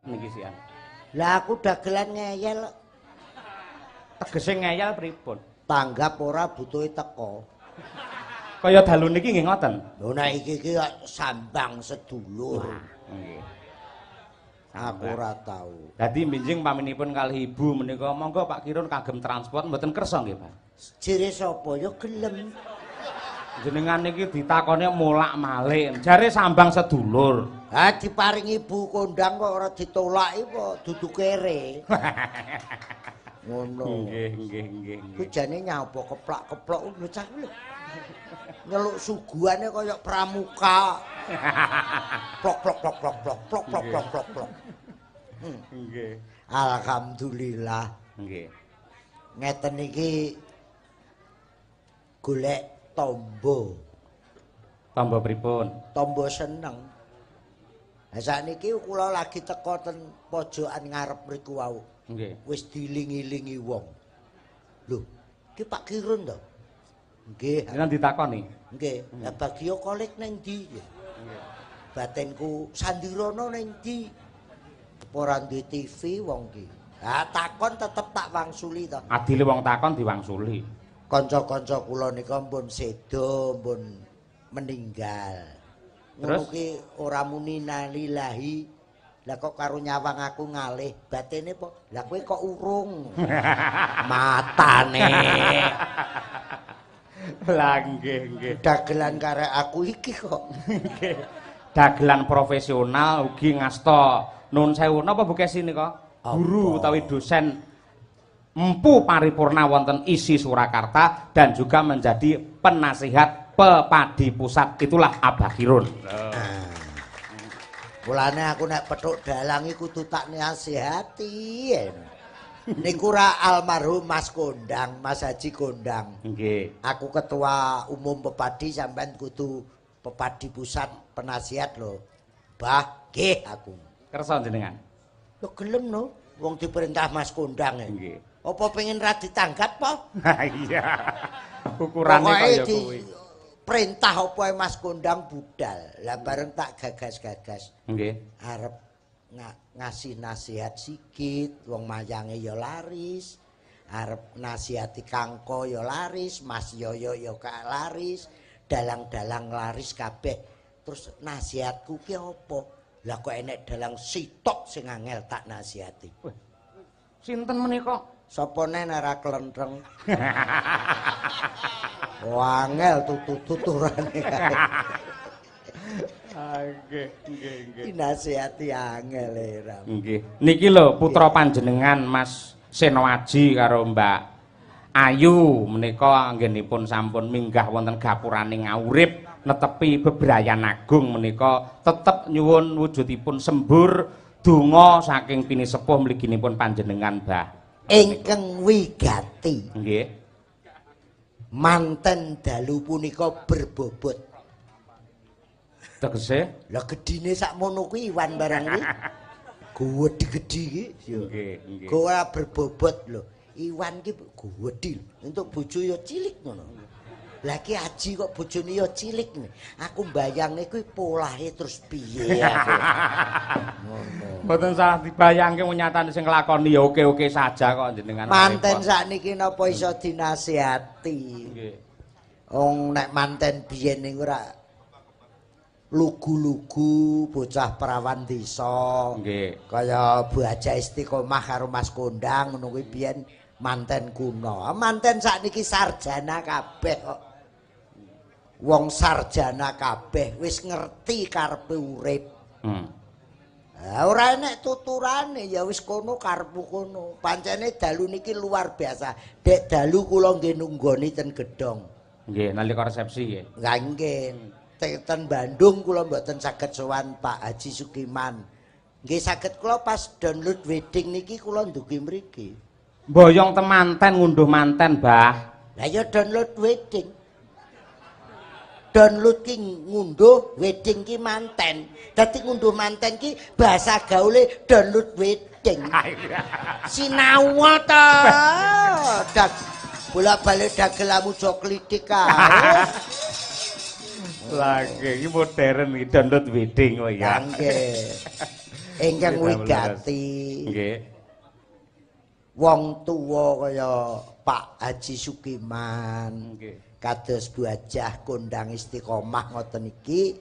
niki sian. Lah aku dagelan ngeyel. Tegese ngeyel pripun? Tanggap ora butuhe teko. Kaya dalu niki nggih ngoten. Lho nek iki sambang sedulur. Nggih. Aku ora tahu. Dadi minjing paminipun kalih ibu menika monggo Pak Kirun kagem transport mboten kersa nggih, Pak. Jere sapa ya gelem. Jenengan niki ditakone molak-malik, jare sambang sedulur. Ha diparingi ibu kondang kok ora ditolaki apa dudu kere. Ngono. Nggih. Ku jane nyapa keplak-keplok bocah kuwi. Nyeluk suguhane kaya pramuka. Plok plok plok plok plok plok plok plok plok plok. Nggih. Alhamdulillah. Nggih. Ngeten iki golek tombo. Tombo pripun? Tombo seneng. Lah sakniki kula lagi teko ten pojokan ngarep mriku wau. Nggih. Wis dilingi-lingi wong. Lho, iki Pak Kirun to? Nggih. Jenengan ditakoni. Nggih. Lah Bagio Kolik ning ndi? Batinku Sandirana ning ndi? Ora duwe TV wong ki. Lah takon tetep tak wangsuli to. Adile wong takon diwangsuli. Kanca-kanca kula nika pun sedo, pun meninggal. Ngono ki ora muni nalillahi. Lah kok karo nyawang aku ngalih, batine po. Lah kowe kok urung. Matane. Lah nggih. Dagelan karek aku iki kok. Nggih. Dagelan profesional ugi ngasta nun sewu napa Bu Kesi nika? Guru utawi dosen empu paripurna wonten ISI Surakarta dan juga menjadi penasihat Pepadi Pusat. Itulah Abah Kirun. Mulane aku nek petuk dalang iku kudu tak nasihati. Niku ra almarhum Mas Kondang, Mas Haji Kondang. Nggih. Aku ketua umum Pepadi sampean kudu Pepadi Pusat penasihat lho. Bah, nggih aku. Kersa jenengan. Lho gelem no, wong diperintah Mas Kondang. Nggih. Apa pengen ra ditanggap po? Iya. Ukurane kaya kuwi. Perintah apa Mas Kondang budal. Lah bareng tak gagas-gagas. Nggih. Arep ngasih nasihat sikit, wong mayange ya laris. Arep nasihati Kangko ya laris, Mas Yoyo ya laris, dalang-dalang laris kabeh. Terus nasihatku ki apa? Lah kok enek dalang sitok sing angel tak nasihati. Sinten menika? Sapa nen ora klentreng. Wangel tuturane. Nggih. Nasihati angel era. Nggih. Niki lho putra panjenengan Mas Senoaji karo Mbak Ayu menika anggenipun sampun minggah wonten gapuraning ngawurip netepi bebrayan agung menika tetep nyuwun wujudipun sembur donga saking pinisepuh mliginipun panjenengan Mbah. Ingkang wigati. Nggih. Manten dalu punika berbobot. Tegese? Lah gedine sakmono kuwi Iwan barang kuwi. Gedhi-gedhi iki. Nggih. Ora berbobot lho. Iwan ki gedhi. Untuk bojo ya cilik ngono. Lah ki Aji kok bojone ya cilik nih. Aku mbayangne kuwi polahe terus piye aku. Ngono. Mboten salah dibayangke nyatane sing nglakoni ya oke-oke saja kok jenengan. Manten sakniki napa iso dinasihati. Nggih. Wong nek manten biyen niku ora lugu-lugu bocah perawan desa. Nggih. Kaya Bu Haja Istiqomah karo Mas Kondang ngono kuwi biyen manten kuno. Manten sakniki sarjana kabeh kok. Wong sarjana kabeh wis ngerti karepe urip. Ora enek tuturane ya wis kono karepku kono. Pancene dalu niki luar biasa. Dek dalu kula nggih nunggoni ten Gedhong. Nggih, nalika resepsi nggih. Nggih. Ten Bandung kula mboten saged sowan Pak Haji Sukiman. Nggih saged kula pas download wedding niki kula ndugi mriki. Mboyong temanten ngunduh manten, Mbah. Lah ya download wedding. Download ki ngunduh, wedding ki manten. Dadi ngunduh manten ki bahasa gaule download wedding. Sinau ta. Dak bolak-balik dagelamu jo klitik kae. Lagi iki modern iki download wedding kok ya. Nggih. Ingkang wigati. Nggih. Wong tuwa kaya Pak Haji Sukiman. Nggih. Kados Bu Hajah Kondang Istiqomah ngoten iki.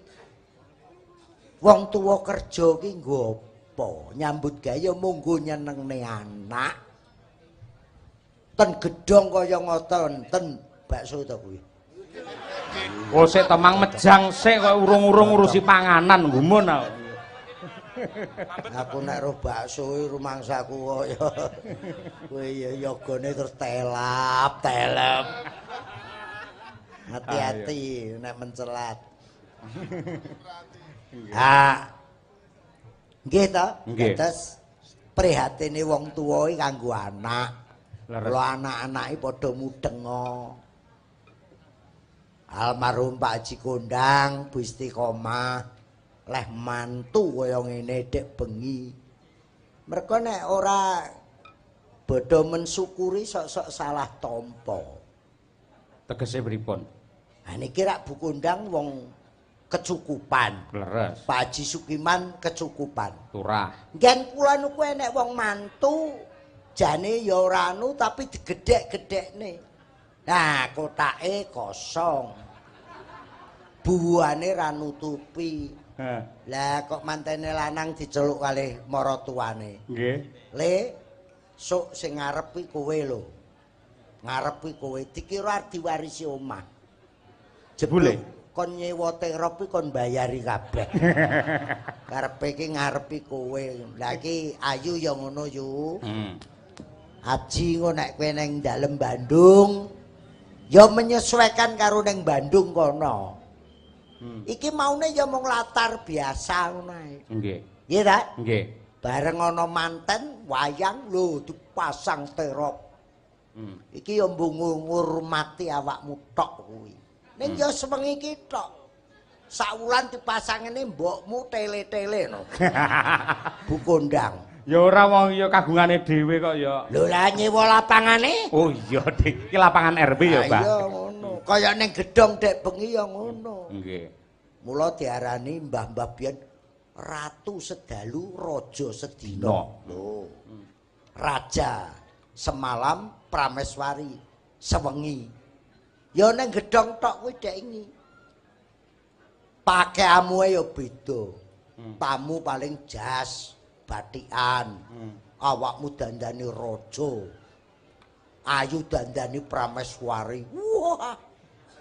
Wong tuwa kerja ki nggo apa? Nyambut gawe monggo nyenengne anak. Ten gedhong kaya ngoten, ten bakso to kuwi. Oh sik temang mejang sik kok urung-urung ngurusi panganan gumun aku. Aku nek roh bakso rumangsaku kaya kowe ya yogane terus telap. Hati-hati nek mencelat. Nggih to? Terus prihatine wong tuwa iki kanggo anak. Lho anak-anake padha mudenga. Almarhum Pak Haji Kondang, Bu Istiqomah, leh mantu kaya ngene dek bengi. Mergo nek ora bodho mensyukuri sok-sok salah tampa. Tegese pripun? Ha niki rak Bu Kondang wong kecukupan. Leres. Pak Haji Sukiman kecukupan. Turah. Ngen kula niku enek wong mantu jane ya ora anu tapi digedhek-gedhekne. Nah, kotake kosong. Buane ra nutupi. Lah kok mantene lanang diceluk kalih maratuwane. Nggih. Le, sok sing ngarep kuwi kowe lho. Ngarep kuwi kowe dikira arep diwarisi omah. Jebule kon nyewa terop kuwi kon bayari kabeh. Karepe iki ngarepi kowe. Lah iki ayu ya ngono yu. Haji engko nek kowe ning dalem Bandung ya menyesuaikan karo ning Bandung kono. Iki maune ya mung latar biasa ngono ae. Nggih. Nggih ta? Nggih. Bareng ana manten wayang lho dipasang terop. Iki ya mbung ngurmati awakmu tok kuwi. Ning ya sewengi iki tok. Saulan dipasang ngene mbokmu tele-tele no. Bu Kondang. Ya ora wong ya kagungane dhewe kok ya. Lho lah nyewa lapangane? Oh iya, Dik. Iki lapangan RB ya, Pak. Iya ngono. Kaya ning gedhong dek bengi ya ngono. Nggih. Mula diarani mbah-mbah biyen ratu sedalu raja sedina. Lho. Raja semalam prameswari sewengi. Ya ning gedhong tok kuwi dek iki. Pakaiamuke ya beda. Tamu paling jas batikan, awakmu dandani raja, ayu dandani prameswari. Wah,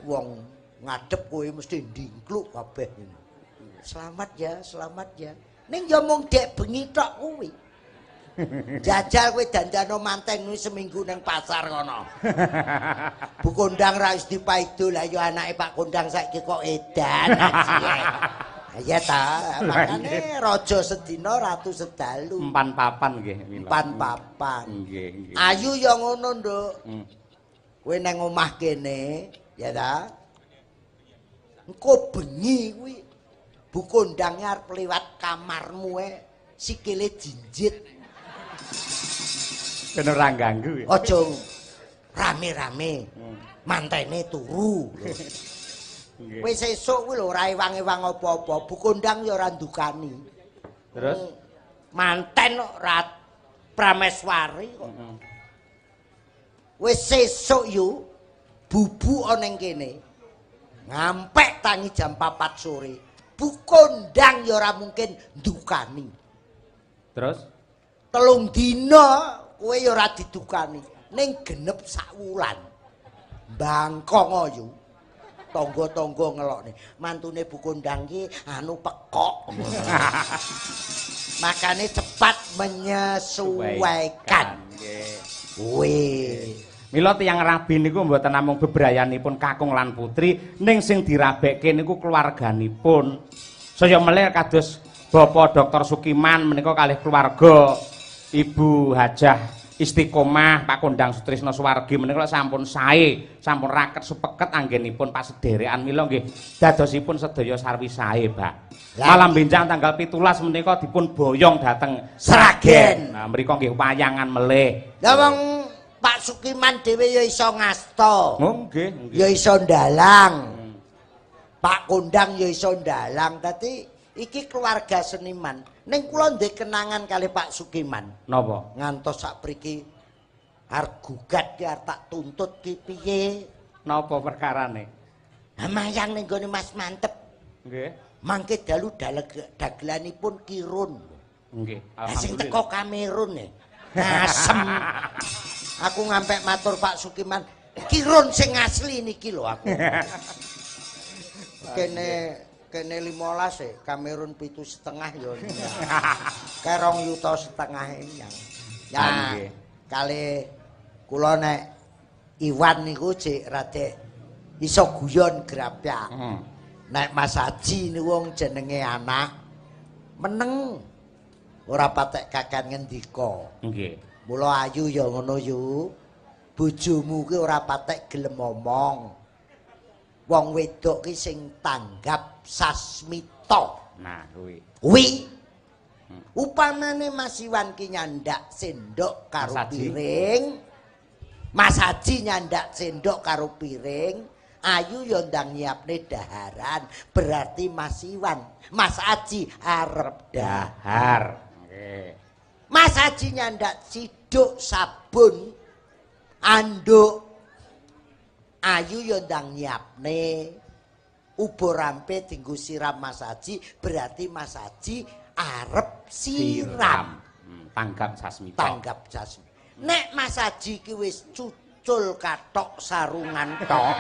wong ngadep kowe mesti ndingkluk kabeh. Selamat ya. Ning ya mung dek bengi tok kuwi. Jajal kowe dandano manten kuwi seminggu ning pasar kono. Bu Kondang ra wis dipaido lah ya anake Pak Kondang saiki kok edan. Ya ta, makane raja sedina ratu sedalu. Empan papan nggih mila. Empan papan. Nggih. Ayu ya ngono, Nduk. Kowe nang omah kene, ya ta? Engko bengi kuwi Bu Kondang arep liwat kamarmu sikile jinjit. Ben ora ganggu. Aja rame-rame. Mantene turu. Wis sesuk kuwi lho ora ewang-ewang apa-apa, Bu Kondang ya ora ndukani. Terus manten kok prameswari kok. Wis sesuk yo bubu ana ning kene. Ngampek tangi jam 4 sore. Bu Kondang ya ora mungkin ndukani. Terus 3 dina kowe ya ora didukani. Ning genep sak wulan. Bangkong yo. Tonggo-tonggo ngelokne. Mantune Bu Kondang ki anu pekok. Makane cepat menyesuaikan. Wih. Mila tiyang rabi niku mboten namung bebrayanipun kakung lan putri, ning sing dirabekke niku keluarganipun. Saya melih kados Bapak Dr. Sukiman menika kalih keluarga Ibu Hajah Istiqomah Pak Kondang Sutrisno Suwargi menika sampun sae, sampun raket supeket anggenipun pasederekan mila nggih dadosipun sedaya sarwi sae, Pak. Malam benjang tanggal 17 menika dipun boyong dhateng Sragen. Nah, mriku nggih wayangan melih. Lah wong Pak Sukiman dhewe ya iso ngasta. Oh, nggih, nggih. Ya iso ndalang. Pak Kondang ya iso ndalang. Dadi iki keluarga seniman. Ning kula ndek kenangan kali Pak Sukiman. Napa? Ngantos sapriki arep gugat ki arep tak tuntut ki piye? Napa perkarane? Ha mayang ning gone Mas Mantep. Nggih. Mangke dalu dagelanipun kirun. Nggih, Sing alhamdulillah. teko Kamerun e. Asem. Aku ngampek matur Pak Sukiman, kirun sing asli niki lho aku. Kene 15 e, Kamerun 7,5 ya. Kerong yuta setengah nyang. Ya, kali kula nek Iwan niku cek rada iso guyon grapyak. Nek Mas Haji niku wong jenenge anak meneng ora patek kakan ngendika. Nggih. Mula ayu ya ngono yu. Bojomu ki ora patek gelem omong. Wong wedok ki sing tanggap sasmita. Nah, kuwi. Kuwi upamane Mas Iwan ki nyandak sendok karo Mas Haji. piring. Mas Haji nyandak sendok karo piring. Ayu ya ndang nyiapne daharan. Berarti Mas Iwan, Mas Haji arep dahar. Nggih. Mas Haji nyandak siduk sabun anduk. Ayu ya ndang nyiapne ubur rampe dinggo siram Mas Haji, berarti Mas Haji arep siram. Tanggap sasmita. Tanggap sasmita. Nek Mas Haji ki wis cucul katok sarungan tok.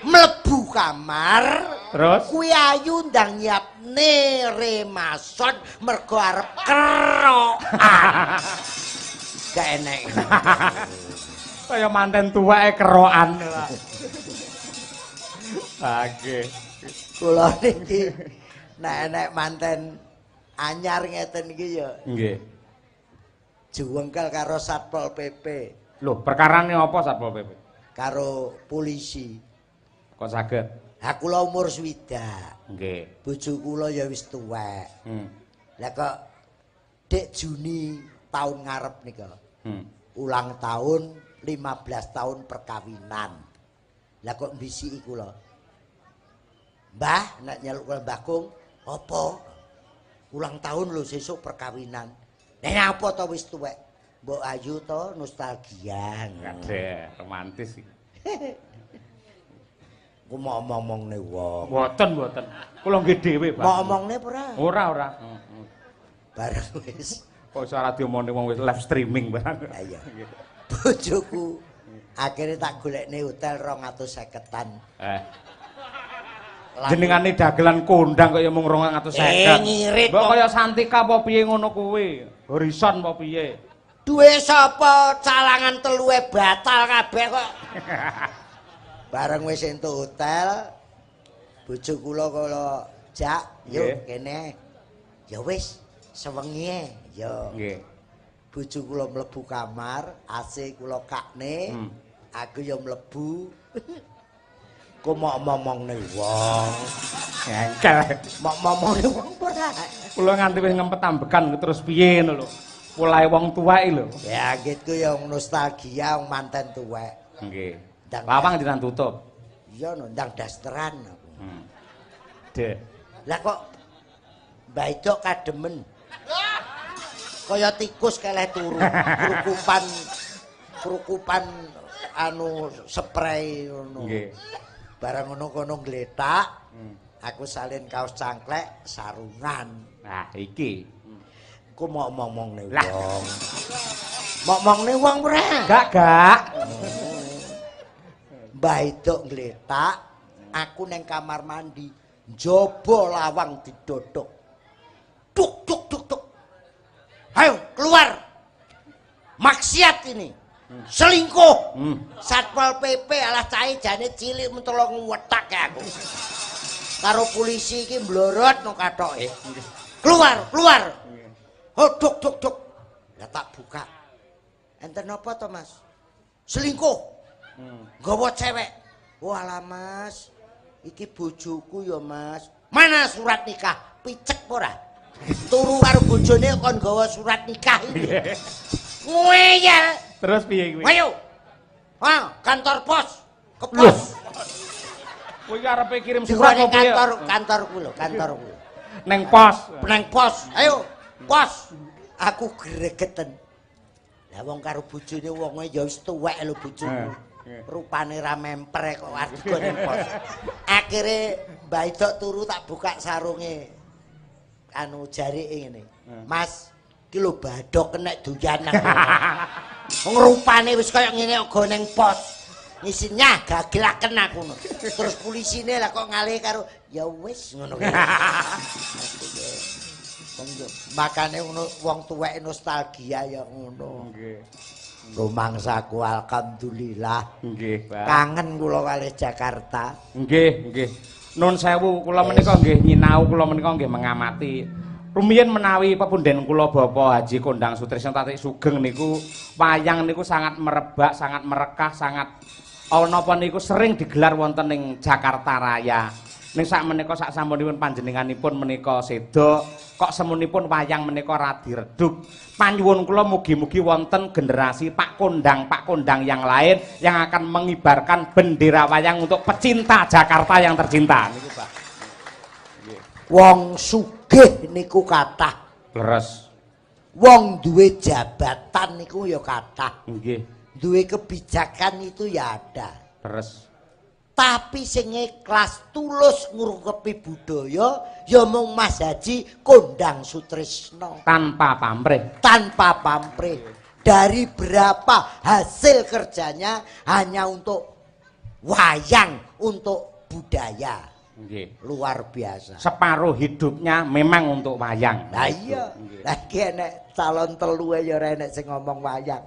Mlebu kamar, Terus kuwi Ayu ndang nyiapne remason mergo arep kerokan. Gak enek. kaya manten tuweke kerokan. Nggih. Kula niki nek manten anyar ngeten iki ya Nggih. juwengkel karo Satpol PP, Loh, perkarane apa Satpol PP? karo polisi. Kok saged? Ha kula umur swidak. Nggih. Bojo kula ya wis tuwek. Lah kok Dek Juni tahun ngarep nika. Ulang tahun 15 tahun perkawinan. Lah kok mbisiki kula. Mbah, nek nyeluk kula Mbah Kung, apa? Ulang tahun lho sesuk perkawinan. Nek apa to wis tuwek? Mbok Ayu to nostalgia. Kadhe romantis iki. Ku mau ngomongne wong. Mboten. Kula nggih dhewe, Pak. Mau omongne apa ora? Ora. Bareng wis. Kok ora diomongne wong wis live streaming barang. Ha iya. Bojoku akhirnya tak golekne hotel 250-an. Jenengane dagelan kondang kaya mung 250. Ngirit. Mbok kaya Santika apa piye ngono kuwi? Horizon apa piye? Duwe sapa calangan telue batal kabeh kok. Bareng wis entuk hotel, bojo kula jak, yuk kene. Ya wis, sewengi ya. Nggih. Bojo kula mlebu kamar, AC kula kakne, aku ya mlebu. Ku mau ngomongne wong. Engkel. Mau ngomongne wong ora. Kula nganti wis ngempet ambekan terus piye ngono lho. Pulahe wong tuwek lho. Ya gitu ya nostalgia wong manten tuwek. Nggih. Lawang dinan tutup. Iya no, ndang dasteran aku. Dek. Lah kok Mbah Edok kademen. Kaya tikus keleh turu. Kerukupan anu spray ngono. Nggih. Barang ngono kono gletak. Aku salin kaos cangklek sarungan. Nah, iki. Ku mau ngomongne wong. Mau ngomongne wong ora? Gak. Mbah Edok gletak, aku neng kamar mandi, njaba lawang didodok. Duk. Ayo keluar. Maksiat ini. Selingkuh. Satpol PP alah cahe jane cilik mentolo ngwetak aku. Karo polisi iki mblorot nang kathoke. Keluar. Oh, duk. Lah tak buka. Enten apa to, Mas? Selingkuh. Nggawa cewek. Walah Mas, iki bojoku ya Mas. Mana surat nikah? Picek ora? Turu karo bojone kon nggawa surat nikah iki. Ngeyel. Terus piye kuwi? Ayo. Kantor pos. Ke pos. Kowe iki arepe kirim surat Surat apa piye? kantorku lho, kantorku. Neng pos. Neng pos. Ayo, pos. Aku gregeten. Lah wong karo bojone wonge ya wis tuwek lho bojone. Rupane ra memper kok arep ning pos. Akhire Mbak Idok turu tak buka sarunge. Anu jarike ngene. Mas, iki lho badhok kenek doyanan. Wong rupane wis kaya ngene kok ning pos. Isinya gagelaken aku ngono. Terus polisine lah kok ngalih karo ya wis ngono kuwi. Makane ngono wong tuwek nostalgia ya ngono. Nggih. Rumangsaku alhamdulillah. Nggih, Pak. Kangen kula kalih Jakarta. Nggih, nggih. Nun sewu kula menika nggih nyinau kula menika nggih mengamati. Rumiyin menawi pepundhen kula Bapak Haji Kondang Sutrisno Tatik Sugeng niku wayang niku sangat merebak, sangat merekah, sangat napa niku sering digelar wonten ing Jakarta Raya. Ning sak menika sak sampunipun panjenenganipun menika seda, kok semunipun wayang menika radi redup. Panyuwun kula mugi-mugi wonten generasi Pak Kondang yang lain yang akan mengibarkan bendera wayang untuk pecinta Jakarta yang tercinta niku, Pak. Nggih. Wong sugih niku kathah. Leres. Wong duwe jabatan niku ya kathah. Nggih. Duwe kebijakan itu ya ada. Terus. Tapi sing ikhlas tulus ngrukepi budaya ya mung Mas Haji Kondang Sutrisno. Tanpa pamrih. Tanpa pamrih. Dari berapa hasil kerjanya hanya untuk wayang, untuk budaya. Nggih. Luar biasa. Separuh hidupnya memang untuk wayang. Lah iya. Lah iki enek calon telu ya ora enek sing ngomong wayang.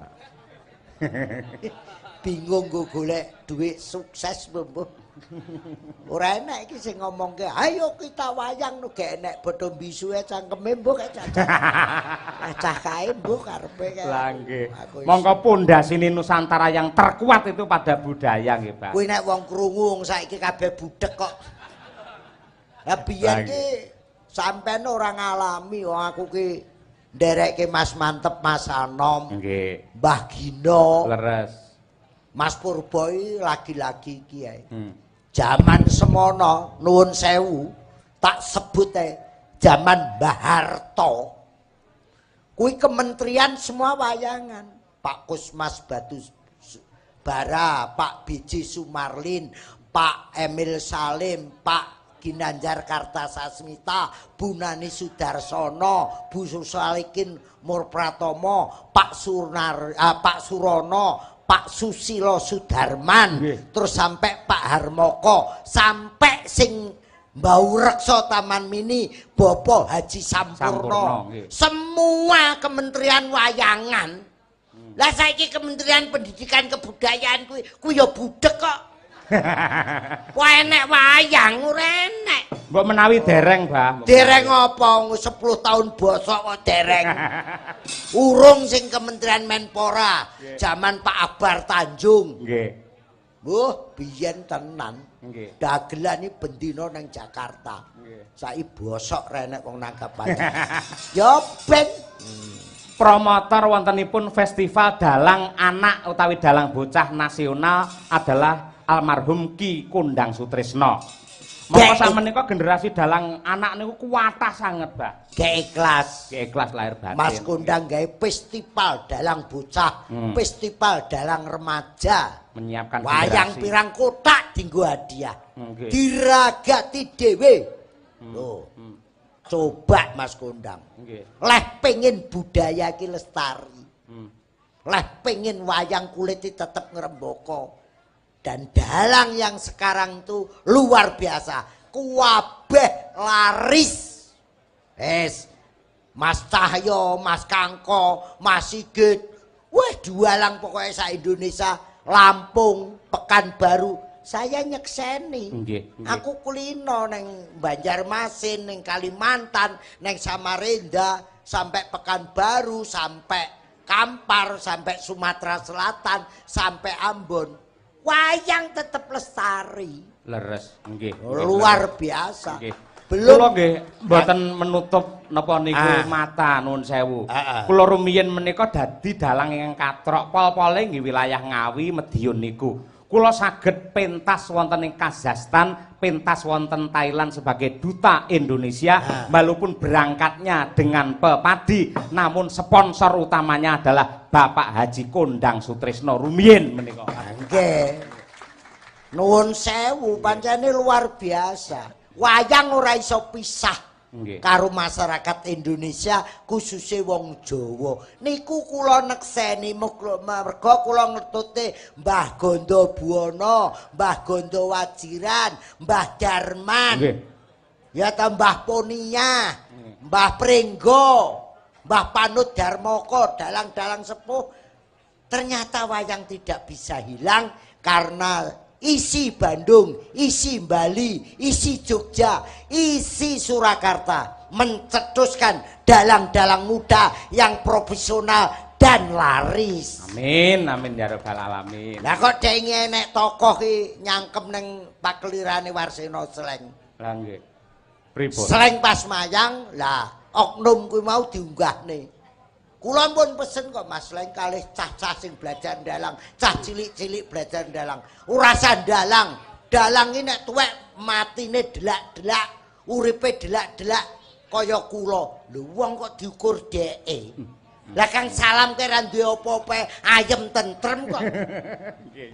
Bingung go golek duit sukses mbuh. Ora enek iki sing ngomongke, "Ayo kita wayang no gek enek bodho bisuke cangkeme mbuh kek cacah." Cacah kae mbuh karepe kae. Lah nggih. Monggo pondasine Nusantara yang terkuat itu pada budaya nggih, Pak. Kuwi nek wong krungu saiki kabeh budhek kok. Lah biyen ki sampean ora ngalami wong aku ki nderekke Mas Mantep, Mas Anom, nggih. Mbah Gino, Leres. Mas Purbo lagi-lagi iki ae. Zaman semono nuwun sewu tak sebut zaman Mbah Harto. Kuwi kementerian semua wayangan. Pak Kusmas Batu Bara, Pak Biji Sumarlin, Pak Emil Salim, Pak Ginanjar Kartasasmita, Bu Nani Sudarsono, Bu Susalikin Murpratomo, Pak Surono, Pak Susilo Sudarman, terus sampai Pak Harmoko, sampai sing Mbau Rekso Taman Mini, Bopo Haji Sampurno. Semua kementerian wayangan. Lah saiki Kementerian Pendidikan Kebudayaan kuwi ya budhek kok. Wah enek wayang ora enek. Mbok menawi dereng, Mbah. Dereng apa? 10 tahun bosok kok dereng. Urung sing Kementerian Menpora, zaman Pak Akbar Tanjung. Nggih. Mbuh, biyen tenan. Nggih. Dagelan iki bendina nang Jakarta. Nggih. Saiki bosok ra enek wong nanggap wayang. Ya ben Promotor wontenipun festival dalang anak utawi dalang bocah nasional adalah almarhum Ki Kondang Sutrisno. Monggo sameneika generasi dalang anak niku kuwatah sanget, Mbah. Keikhlas. Keikhlas lahir batin. Mas Kondang gawe festival dalang bocah, festival dalang remaja. Menyiapkan wayang generasi. pirang kotak dienggo hadiah. Okay. Diragati dhewe. Loh. Coba Mas Kondang. Okay. Leh pengen budaya iki lestari. Leh pengen wayang kulit iki tetep ngrembaka. Dan dalang yang sekarang tuh luar biasa. Kuwabeh laris. Mas Cahyo, Mas Kangko, Mas Sigit. Wah, jualang pokoknya sa Indonesia, Lampung, Pekanbaru. Saya nyekseni. Aku kulino neng Banjarmasin, neng Kalimantan, neng Samarinda, sampai Pekanbaru, sampai Kampar, sampai Sumatera Selatan, sampai Ambon. Wayang tetap lestari. Leres, nggih. Luar biasa. Nggih. Belum kula nggih mboten menutup napa niku mata nuwun sewu. Kula rumiyin menika dadi dalang ingkang katrok pol-pole nggih wilayah Ngawi Medion niku. kula saged pentas wonten ing Kazakhstan, pentas wonten Thailand sebagai duta Indonesia, walaupun berangkatnya dengan pepadi, namun sponsor utamanya adalah Bapak Haji Kondang Sutrisno rumiyin menika. Nggih. Nuwun sewu, pancene luar biasa. Wayang ora iso pisah. Nggih. Karo masyarakat Indonesia khususnya wong Jawa niku kula nekseni merga kula ngetute Mbah Gondo Buwana, Mbah Gondo Wajiran, Mbah Darman. Nggih. Ya ta Mbah Ponia, Mbah Pringgo, Mbah Panut Darmoko, dalang-dalang sepuh. Ternyata wayang tidak bisa hilang karena isi Bandung, isi Bali, isi Jogja, isi Surakarta mencetuskan dalang-dalang muda yang profesional dan laris. Amin, amin ya rabbal alamin. Lah kok denge enek tokoh ki nyangkem ning pakelirane Warsena Sleng. Lah nggih. Pripun? Sleng pas mayang, lah oknum kuwi mau diunggahne. Kula pun pesen kok Mas Sleng kalih cah-cah sing belajar dalang, cah cilik-cilik belajar dalang. Ora sandalang. Dalang iki nek tuwek matine delak-delak, uripe delak-delak kaya kula. Lho wong kok diukur dheke. Lah Kang Salam ki ra duwe apa-apa, ayem tentrem kok.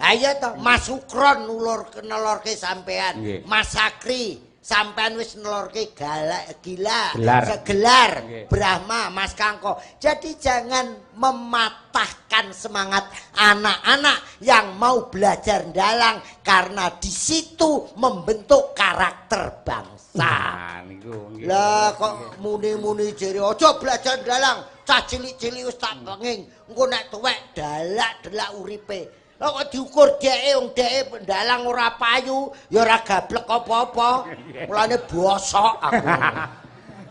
Ayo to, Mas Sukron nelorke sampean. Mas Sakri sampean wis nelorke segelar Brahma Mas Kangko. Jadi jangan mematahkan semangat anak-anak yang mau belajar dalang karena di situ membentuk karakter bangsa. Lah kok muni-muni jere aja belajar dalang, cah cilik-cilik wis tak penging engko nek tuwek dalak-delak uripe. Lah kok diukur dheke wong dheke pendalang ora payu, ya ora gablek apa-apa. Mulane bosok aku.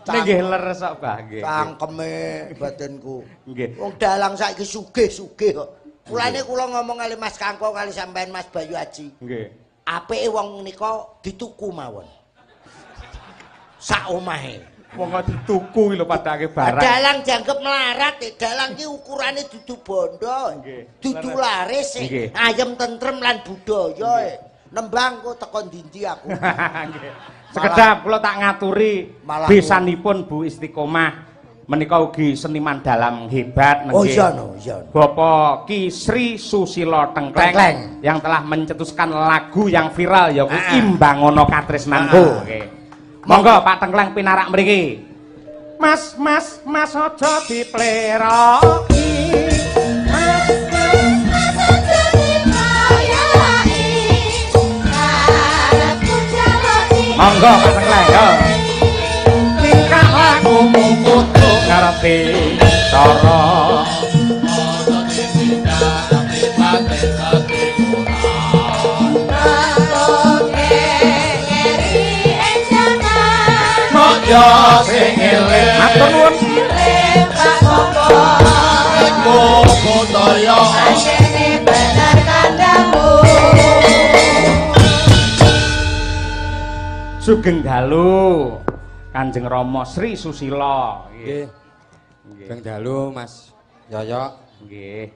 Nggih leres kok, Mbah, nggih. Cangkeme batinku. Nggih. Wong dalang saiki sugih-sugih kok. Mulane kula ngomong kali Mas Kangko kali sampean Mas Bayu Haji. Nggih. Apike wong nika dituku mawon. Sak omahe. Wong kok dituku lho padake barang. Dalang jangkep melarat, dalang ki ukurane dudu bondo, dudu laris, ayem tentrem lan budaya. Nembang kok teko ndi aku. Sekedap kula tak ngaturi besanipun Bu Istiqomah menika ugi seniman dalang hebat nggih. Oh iya no, iya. Bapak Ki Sri Susilo Tengkleng yang telah mencetuskan lagu yang viral yaiku Imbangono Katresnanku. Nggih. Monggo Pak Tengkleng pinarak mriki. Mas aja dipleroki. Mas aja dibayai. Karepku jalani. Monggo Pak Tengkleng yo. Tingkah lakumu kudu ngerti cara. Ya sing eling matur nuwun Pak Koko daya asene bener kandamu Sugeng dalu Kanjeng Rama Sri Susilo nggih. Sugeng dalu Mas Yoyo nggih.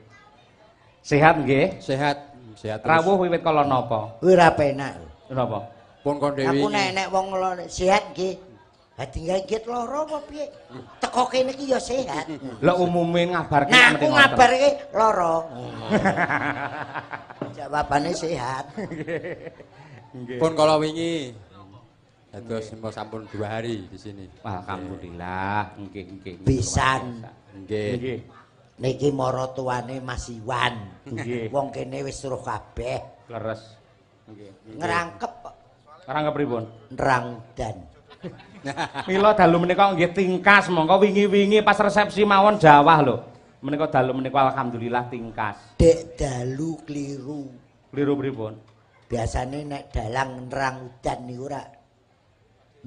Sehat nggih? Sehat Rawuh wiwit kala napa? Ora penak. Napa? Pun kon dhewe. Aku nek wong sehat nggih. Hati gigit loro apa piye? Teko kene iki ya sehat. Lah umume ngabarke nah, aku ngabarke loro. Jawabane sehat. Nggih. Pun kala wingi dados sampun 2 hari di sini. Alhamdulillah, nggih. Pisan. Nggih. Niki maratuwane Mas Iwan. Nggih. Wong kene wis suruh kabeh. Leres. Nggih. Ngerangkep. Ngerangkep pripun? Nerangdan. Mila dalu menika nggih tingkas mongko wingi-wingi pas resepsi mawon jawah lho. Menika dalu menika alhamdulillah tingkas. Dek dalu kliru. Kliru pripun? Biasane nek dalang nerang udan niku ora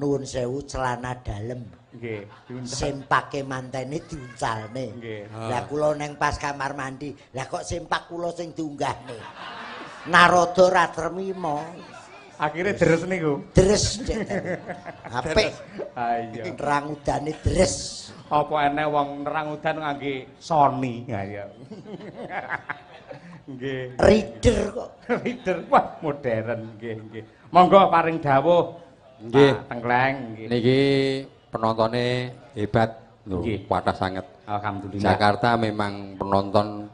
nuwun sewu celana dalem. Nggih, sempake mantene diuncalne. Nggih. Lah kula neng pas kamar mandi, lah kok sempak kula sing diunggahne. Narada ra tremimo. Akhirnya deres niku. Deres Dek. Apik. Ha iya. Nerang udane deres. Apa enek wong nerang udan ngangge Sony. Ha iya. Nggih. Reader kok. Reader. Wah, modern nggih, nggih. Monggo paring dawuh. Nggih. Pak Tengkleng nggih. Niki penontonnya hebat lho, Nggih. kuatah sangat. Alhamdulillah. Jakarta memang penonton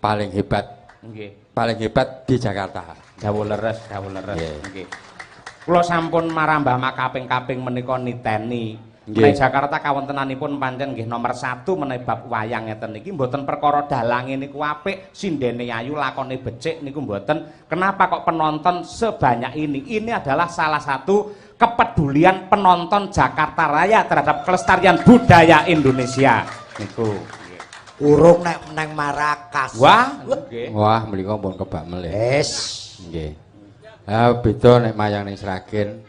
paling hebat. Nggih. Paling hebat di Jakarta. Dawuh leres, dawuh leres. Nggih. Nggih. Kula sampun marambah makaping-kaping menika niteni. Nggih. Nek Jakarta kawontenanipun pancen nggih nomor 1 menawi bab wayang ngeten niki mboten perkara dalange niku apik, sindene ayu, lakone becik niku mboten. Kenapa kok penonton sebanyak ini? Ini adalah salah satu kepedulian penonton Jakarta Raya terhadap kelestarian budaya Indonesia niku. Urung nek nang Marakas. Wah, nggih. Wah, menika pun kebak melih. Wis. Nggih. Ah beda nek mayang ning Sragen.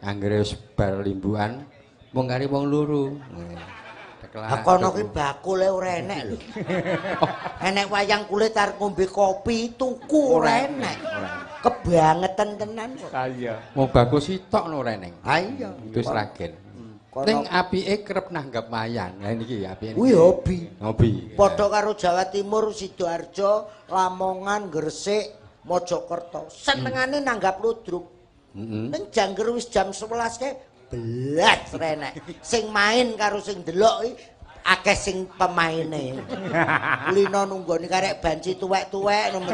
Anggere wis bar limbukan mung kari wong loro. Kono ki bakule ora enek lho. Enek wayang kulit arep ngombe kopi tuku ora enek. Kebangetan tenan kok. Ha iya. Mau bagus sitok no reneng. Ha iya. Wis Sragen. Ning apike kerep nanggap wayang. Lah niki apike. Kuwi hobi. Hobi. Padha karo Jawa Timur, Sidoarjo, Lamongan, Gresik, Mojokerto. Senengane nanggap ludruk. Ning jangger wis jam 11 ke blas renek. Sing main karo sing delok iki akeh sing pemaine. Kulino nunggoni karek banci tuwek-tuwek ngono.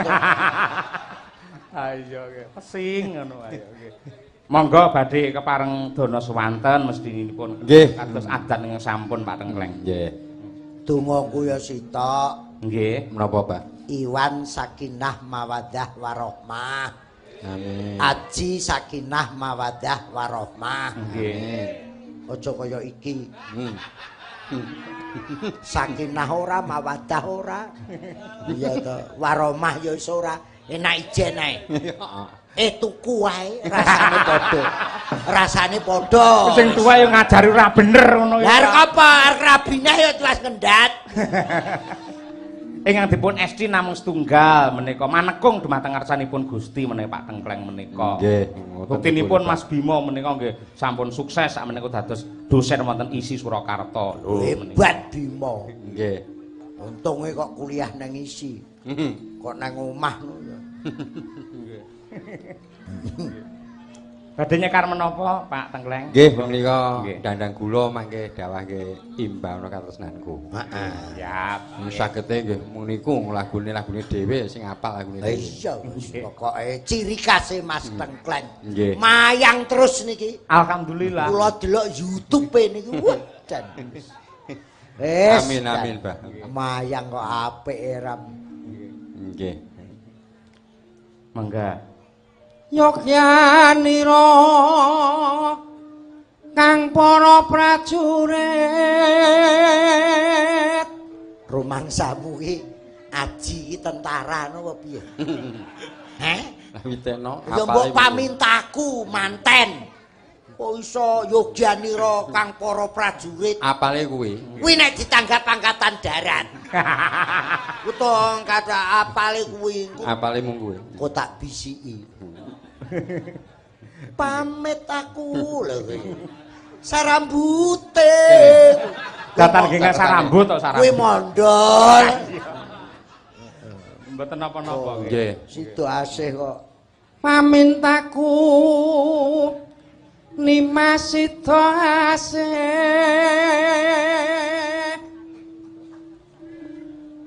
Ayo nggih, pesing ngono ayo nggih. Monggo badhe kepareng dana swanten mestinipun Nggih. kados adat ing sampun Pak Tengkleng. Nggih. Dongaku ya sitok. Nggih. Menapa, Pak? Iwan sakinah mawaddah warahmah. Amin. Aji sakinah mawaddah warahmah. Nggih. Aja kaya iki. Sakinah ora mawaddah ora. Iya to. Warahmah ya wis ora. Enak ijen ae. Tuku wae rasane padha. Rasane padha. Sing tuwa yo ngajari ora bener ngono Lah arep apa? Arep rabine ya tuwas ngendat. Ingkang dipun esti namung setunggal menika manekung dumateng ngarsanipun Gusti menika Pak Tengkleng menika. Nggih. Buktinipun Mas Bima menika nggih sampun sukses sak menika dados dosen wonten ISI Surakarta. Lho Hebat Bima. Nggih. Untunge kok kuliah nang isi. Kok nang omah ngono. Badhe nyekar menapa Pak Tengkleng? Nggih, menika Nggih. dandang gula mangke dawahke imbauno katresnanku. Heeh. Siap. Sagete nggih mung niku lagune dhewe sing apal lagune dhewe. Iya, pokoke ciri khase Mas Tengkleng. Nggih. Mayang terus niki. Alhamdulillah. Kula delok YouTube-e niki. Wah, jan. Wes. Amin amin, Mbah. Mayang kok apik Ram. Nggih. Mangga. Yogyanira kang para prajurit Rumangsamu ki aji ki tentara napa piye? Heh? Witeno Ya mbok pamintaku manten. Kok iso Yogyanira kang para prajurit? apale kuwi. Kuwi nek ditanggap angkatan darat. Utawa kata apale kuwi? Apale mung kuwi. Kok tak bisiki. Pamit aku lho kowe. Sarambute. Datar nggih sarambut tok sarambut. Kuwi mondol. Mboten napa-napa nggih. Nggih. Sido asih kok. Pamintaku nimasita asih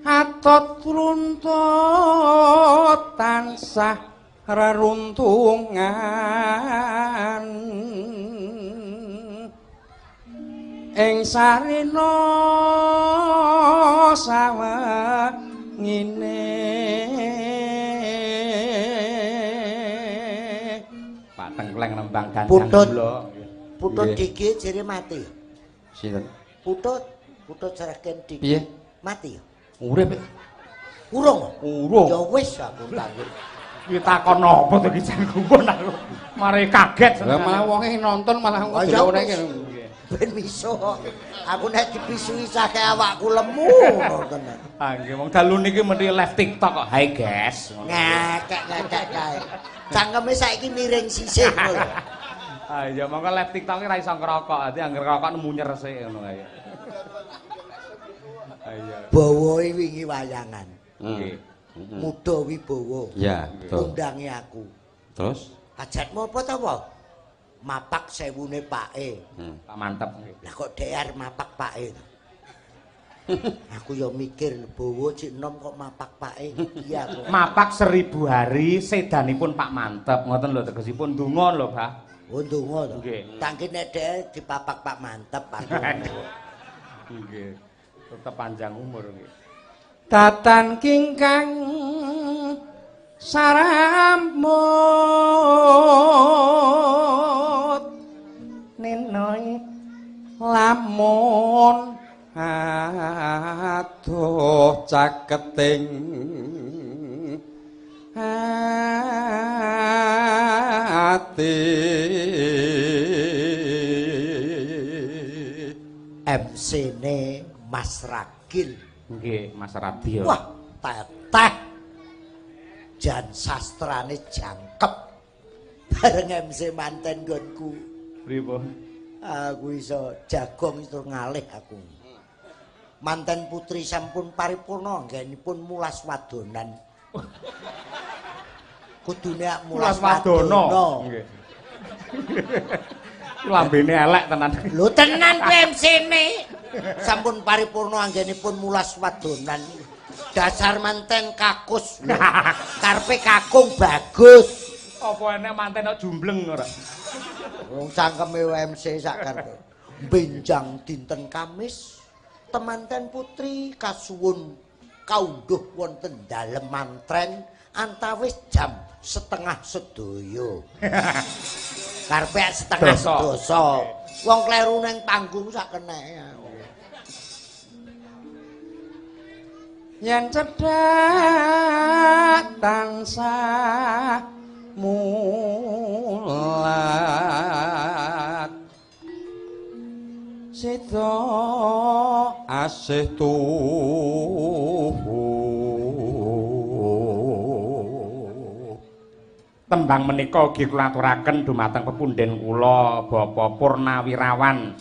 atot runtut tansah reruntungan ing sarina sawengine Pak Tengkleng nembang dandang Putut. kula. Putut Nggih. Diki jere mati. sinten Putut Sragen Diki. piye Mati ya? urip Urung. Urung. Ya wis aku takut. Kuwi takon napa to iki jan gumun aku. Mare kaget. lah malah wong nonton malah Oh, ya ngono wis. iki ben miso. Aku nek dipisui sake awakku lemu ngono tenan. Ah nggih wong dalu niki mesti live TikTok kok. Hai guys. Ngekek kae. Cangkeme saiki miring sisih ngono. Ah iya mongko live TikTok ra iso ngerokok. Dadi anggere rokok munyer sik ngono kae. Ah iya. Bawa wingi wayangan. Nggih. Muda Wibowo. Ya, betul. Undangi aku. Terus? Hajatmu apa to, apa? Mapak sewune pake. Pak mantep. Lah kok DR mapak pake. Aku yo mikir Bowo cik enom kok mapak pake. Iya kok. Mapak 1000 hari sedanipun Pak Mantep. Ngoten lho tegesipun donga lho, Pak. Oh ndonga to. Nggih. Tangki nek DR dipapak Pak Mantep aku. Nggih. Tetep panjang umur nggih. Tatan kingkang saramut ninoi lamun aduh caketing ati MC-ne Mas Ragil. Nggih, Mas Radio. Wah, teteh. Jan sastrane jangkep. Bareng MC manten nggonku. Pripun? Aku iso jagong itu ngalih aku. Manten putri sampun paripurna anggenipun mulas wadonan. Kudune mulas wadono. Nggih. Lambene elek tenan. Lho tenan kuwi MC-ne. Sampun paripurna anggenipun mulas wadonan. Dasar manten kakus. Karepe kakung bagus. Apa enek manten kok jumbleng ora? Wong cangkeme MC sak karepe. Benjang dinten Kamis temanten putri kasuwun kaundhuh wonten dalem mantren antawis jam 1:30 karepe 1:30 wong kleru ning panggung sak keneke yen cedhak tansah mulat sida asih tembang menika ugi kula aturaken dumateng pepunden kula Bapak Purnawirawan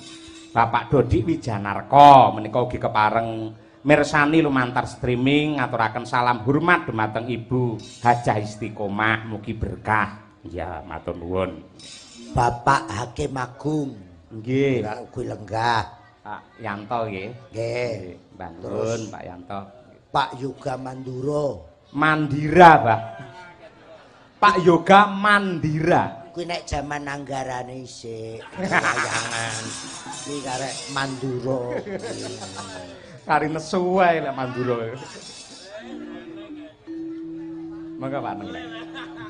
Bapak Dodi Wijanarka menika ugi kepareng mirsani lumantar streaming ngaturaken salam hormat dumateng Ibu Hajah Istiqomah mugi berkah. Ya matur nuwun. Bapak Hakim Agung Nggih. ugi lenggah. Pak Yanto nggih. Nggih. Bangun Pak Yanto. Pak Yoga Mandura. Mandira, Pak. Pak Yoga Mandira. Kuwi nek jaman anggarane isih wayangan. Iki karek Mandura. Kari nesu wae lek Mandura. Mangga Pak Neng.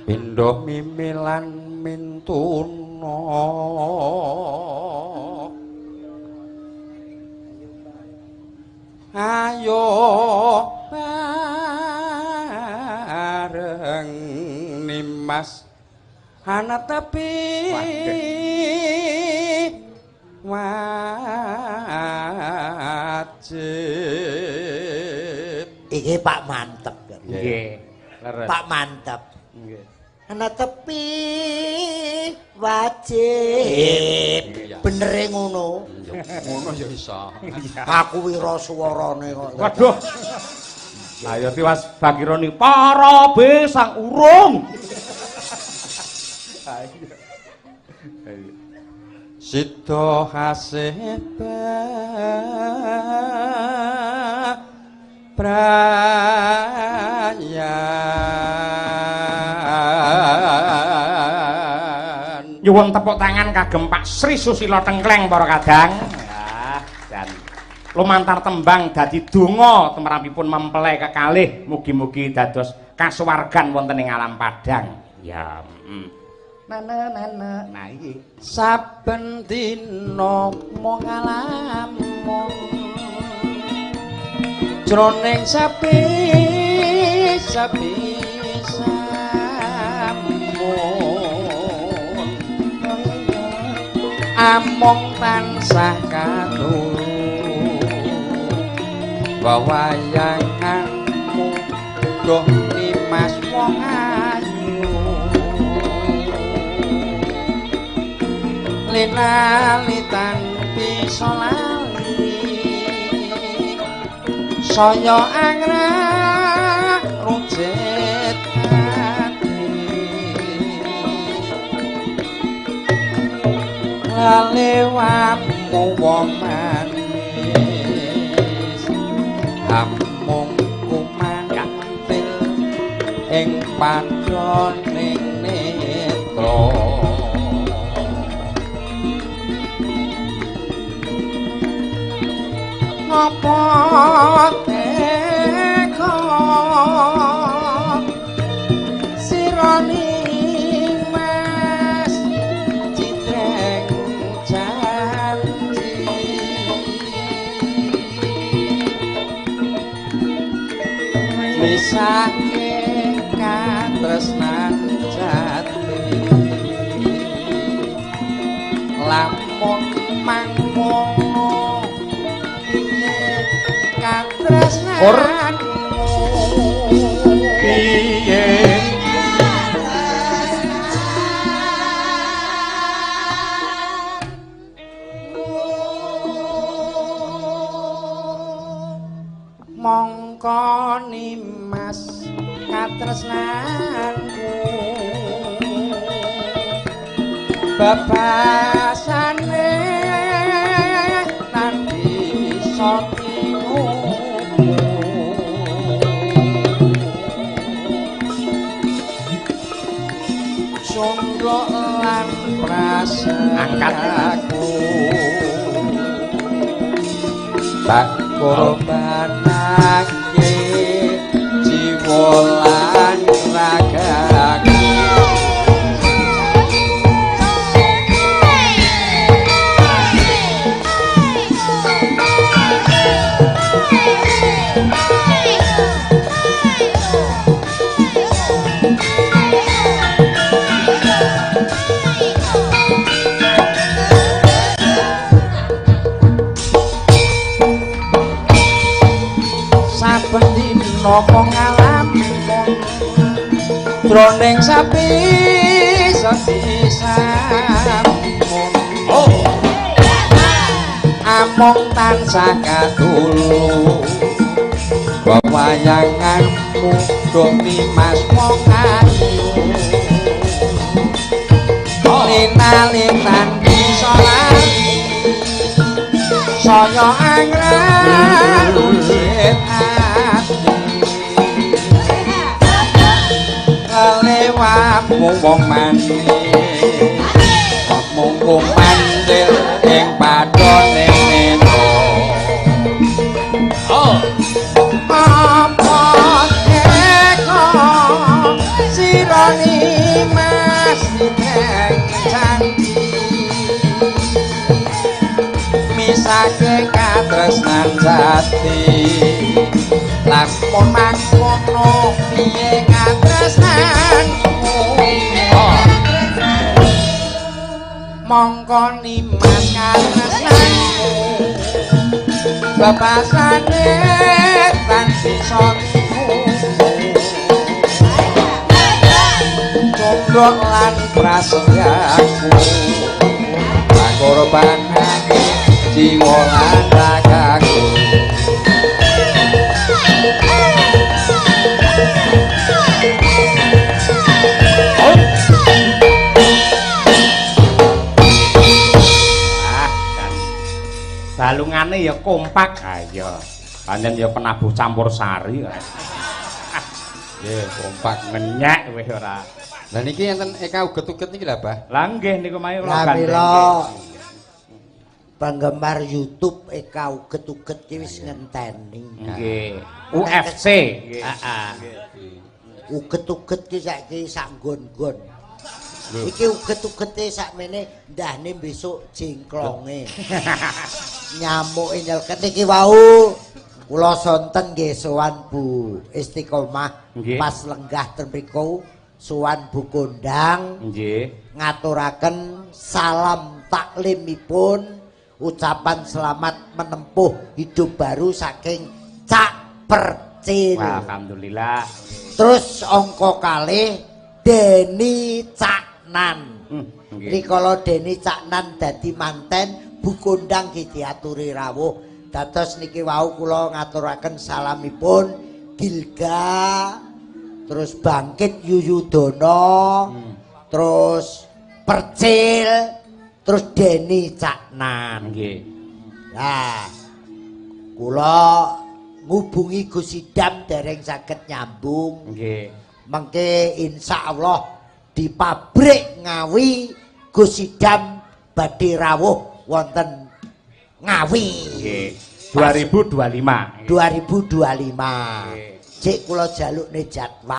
pindho mimilan mintuna ayo bareng nimas ana tepi wajib Iki Pak Mantep. Nggih. Leres. Pak Mantep. Nggih. Ana tepi wajib. Benere ngono. ngono ya iso Aku wira suwarane kok. Waduh. Lah ya tiwas Bagironi para besang urung. Sida hasih prayan Nyuwun tepuk tangan kagem Pak Sri Susilo Tengkleng para kadang. Ya, dan lumantar tembang dadi donga temrapipun mempelai kekalih mugi-mugi dados kasuwargan wonten ing alam padang. Ya, Nah iki saben dina mung ngalamun jroning sapi samun among tansah katuru wawayanganmu goh nimas wong ayu linalitan bisa lali saya angrak rujet lewatmu wong manis amung kumantil ing padhaning netra ngopo teka sirani saking katresnan jati lamun mangkono piye katresnanmu piye mongko nimas katresnanku babasane lan bisa tinuku sunduk lan prasaku tak korbanake jiwa lan ragaku saben dina ngalamun jroning sapi sapisamun among tansah katulu wayanganmu do nimas wong ayu linalitan bisa lali saya angrat usit lewatmu wong manis mung mandil ing padhaning netra apa teka sirani mas diteng cantik misake katresnan jati lamun mangkono piye katresnanmu mongko nimas katresnanmu babasane tan bisa condok lan prasayaku korbanake jiwa lan ragaku balungane ya kompak ayo pancen ya penabuh campur sari nggih kompak ngenyek wis ora lah niki enten Eka uget-uget niki lha Bah lah nggih niku mae kula gandeng penggemar YouTube Eka uget-uget ki wis ngenteni nggih UFC nggih uget-uget ki saiki sak nggon-nggon iki uget-ugete sakmene ndahne besok jengklonge nyamuke nyelket iki wau kula sonten nggih sowan Bu Istiqomah pas lenggah ten mriku Suwan Bu Kondang nggih ngaturaken salam taklimipun ucapan selamat menempuh hidup baru saking Cak Percil. alhamdulillah. Terus angka kalih Deni Caknan. Nggih. Rikala Deni Caknan dadi manten Bu Kondang ki diaturi rawuh. Dados niki wau kula ngaturaken salamipun Gilga, terus Bangkit Yuyudono, terus Percil, terus Deni Caknan. Nggih. Nah, kula ngubungi Gus Idam dereng saged nyambung. Nggih. Mengke insyaallah di pabrik Ngawi Gus Idam badhe rawuh wonten Ngawi. Nggih. 2025. 2025. Cek kula jalukne jadwal